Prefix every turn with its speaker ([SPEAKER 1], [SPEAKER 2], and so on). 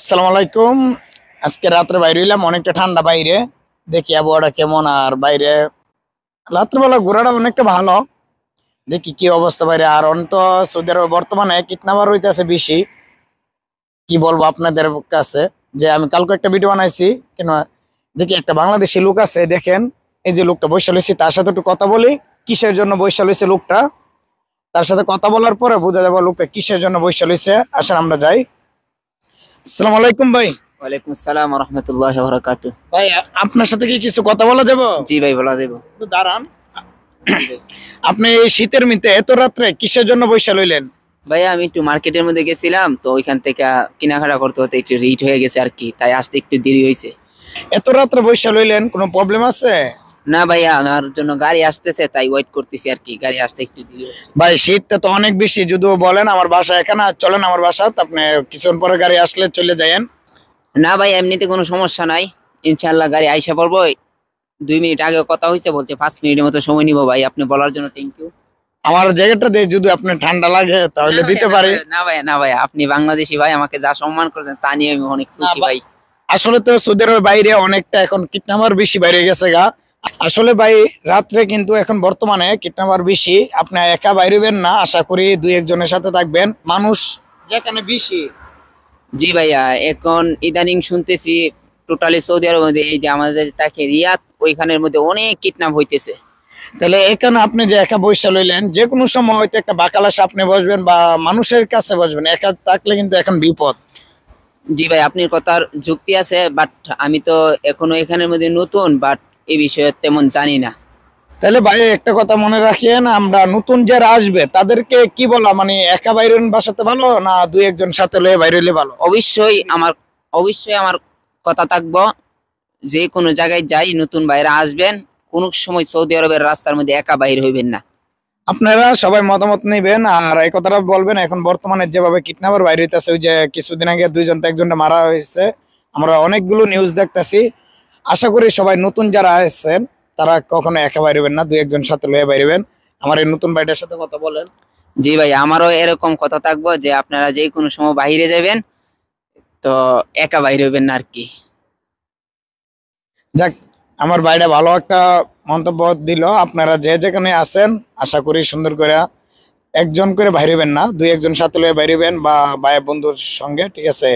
[SPEAKER 1] আসসালামু আলাইকুম। আজকে রাত্রে বাইরে হইলাম, অনেকটা ঠান্ডা বাইরে। দেখি আবহাওয়াটা কেমন। আর বাইরে রাত্রেবেলা ঘোরাটা অনেকটা ভালো। দেখি কি অবস্থা বাইরে। আর অন্ত সৌদি আরবে বর্তমানে কিডন্যাপার হইতেছে বেশি। কি বলবো আপনাদের কাছে, যে আমি কালকে একটা ভিডিও বানাইছি কেন। দেখি একটা বাংলাদেশি লোক আছে, দেখেন এই যে লোকটা বৈশাল হয়েছে, তার সাথে একটু কথা বলি কিসের জন্য বৈশাল হয়েছে লোকটা। তার সাথে কথা বলার পরে বোঝা যাবে লোকটা কিসের জন্য বৈশাল হয়েছে। আসেন আমরা যাই। আসসালামু আলাইকুম ভাই।
[SPEAKER 2] ওয়ালাইকুম আসসালাম ওয়া রাহমাতুল্লাহি ওয়া বারাকাতুহু।
[SPEAKER 1] ভাই আপনার সাথে কি কিছু কথা বলা যাবে?
[SPEAKER 2] জি ভাই, বলা যাবে।
[SPEAKER 1] একটু দাঁড়ান। আপনি এই শীতের মিতে এত রাত্রে কিসের জন্য বৈশা লইলেন?
[SPEAKER 2] ভাই আমি একটু মার্কেটের মধ্যে গেছিলাম, তো ওইখান থেকে কেনাকাটা করতে হতে একটু লেট হয়ে গেছে আর কি, তাই আসতে একটু দেরি হয়েছে।
[SPEAKER 1] এত রাত্রে বৈশা লইলেন, কোনো প্রবলেম আছে?
[SPEAKER 2] না ভাইয়া, আমার জন্য গাড়ি আসতেছে তাই ওয়েট করতেছি আর কি, গাড়ি আসতে একটু দেরি হচ্ছে।
[SPEAKER 1] ভাই শীতটা তো অনেক বেশি, যদিও বলেন আমার বাসা এখানে, চলেন আমার বাসা, আপনি কিছুক্ষণ পরে গাড়ি আসলে চলে যায়েন।
[SPEAKER 2] না ভাই, এমনিতে কোনো সমস্যা নাই, ইনশাআল্লাহ গাড়ি আইসা পড়বো। 2 মিনিট আগে কথা হয়েছে, বলছে 5 মিনিটের মতো সময় নিবো। ভাই আপনি বলার জন্য থ্যাংক ইউ।
[SPEAKER 1] আমার জ্যাকেটটা দিয়ে যদি আপনার ঠান্ডা লাগে তাহলে দিতে পারি।
[SPEAKER 2] না ভাই, না ভাই, আপনি বাংলাদেশি ভাই, আমাকে যা সম্মান করেছেন তা নিয়ে আমি অনেক খুশি ভাই।
[SPEAKER 1] আসলে তো সৌদি আরবের বাইরে অনেকটা এখন কিডন্যাপার বেশি বাইরে গেছে গা। আসলে ভাই রাত্রে কিন্তু এখন বর্তমানে কিডন্যাপার বেশি। আপনি একা বাইরেবেন না, আশা করি দুই একজনের সাথে থাকবেন, মানুষ যেখানে বেশি।
[SPEAKER 2] জি ভাইয়া, এখন ইদানিং শুনতেছি টোটালি সৌদি আরবের মধ্যে এই যে আমাদের তাকে রিয়াদ, ওইখানের মধ্যে অনেক কিডন্যাপ হইতেছে।
[SPEAKER 1] তাহলে এখানে আপনি যে একা বসে লইলেন, যে কোনো সময় হয়তো একটা বাকালাসে আপনি বসবেন বা মানুষের কাছে বসবেন, একা থাকলে কিন্তু এখন বিপদ।
[SPEAKER 2] জি ভাই, আপনার কথার যুক্তি আছে, বাট আমি তো এখনো এখানের মধ্যে নতুন, বাট এই বিষয়ে তেমন জানি না।
[SPEAKER 1] তাহলে ভাই একটা কথা মনে রাখেন, আমরা নতুন যারা আসবে তাদেরকে কি বলা, মানে একা বাইরে বাসাতে ভালো না দুই একজন সাথে লয়ে বাইরে হইলে ভালো?
[SPEAKER 2] অবশ্যই আমার কথা থাকবো, যে কোনো জায়গায় যাই নতুন বাইরে আসবেন, কোনো সময় সৌদি আরবের রাস্তার মধ্যে একা বাইরে হইবেন না।
[SPEAKER 1] আপনারা সবাই মতামত নেবেন আর এই কথাটা বলবেন। এখন বর্তমানে যেভাবে কিডন্যাপার বাইরে হইতেছে, ওই যে কিছুদিন আগে দুইজন তো একজনটা মারা হয়েছে, আমরা অনেকগুলো নিউজ দেখতেছি। আশা করি সবাই নতুন যারা আসছেন তারা কখনো একা বাইরেবেন না, দুই একজন সাথে লয়ে বাইরেবেন। আমার এই নতুন ভাইটার সাথে কথা বলেন।
[SPEAKER 2] জি ভাই, আমারও এরকম কথা থাকবো যে আপনারা যে কোনো সময় বাইরে যাবেন, তো একা বাইরে হইবেন না আর কি।
[SPEAKER 1] যাক, আমার ভাইটা ভালো একটা মন্তব্য দিল। আপনারা যে যেখানে আছেন আশা করি সুন্দর করে একজন করে বাইরেবেন না, দুই একজন সাথে লয়ে বাইরেবেন বা ভাই বন্ধুর সঙ্গে, ঠিক আছে?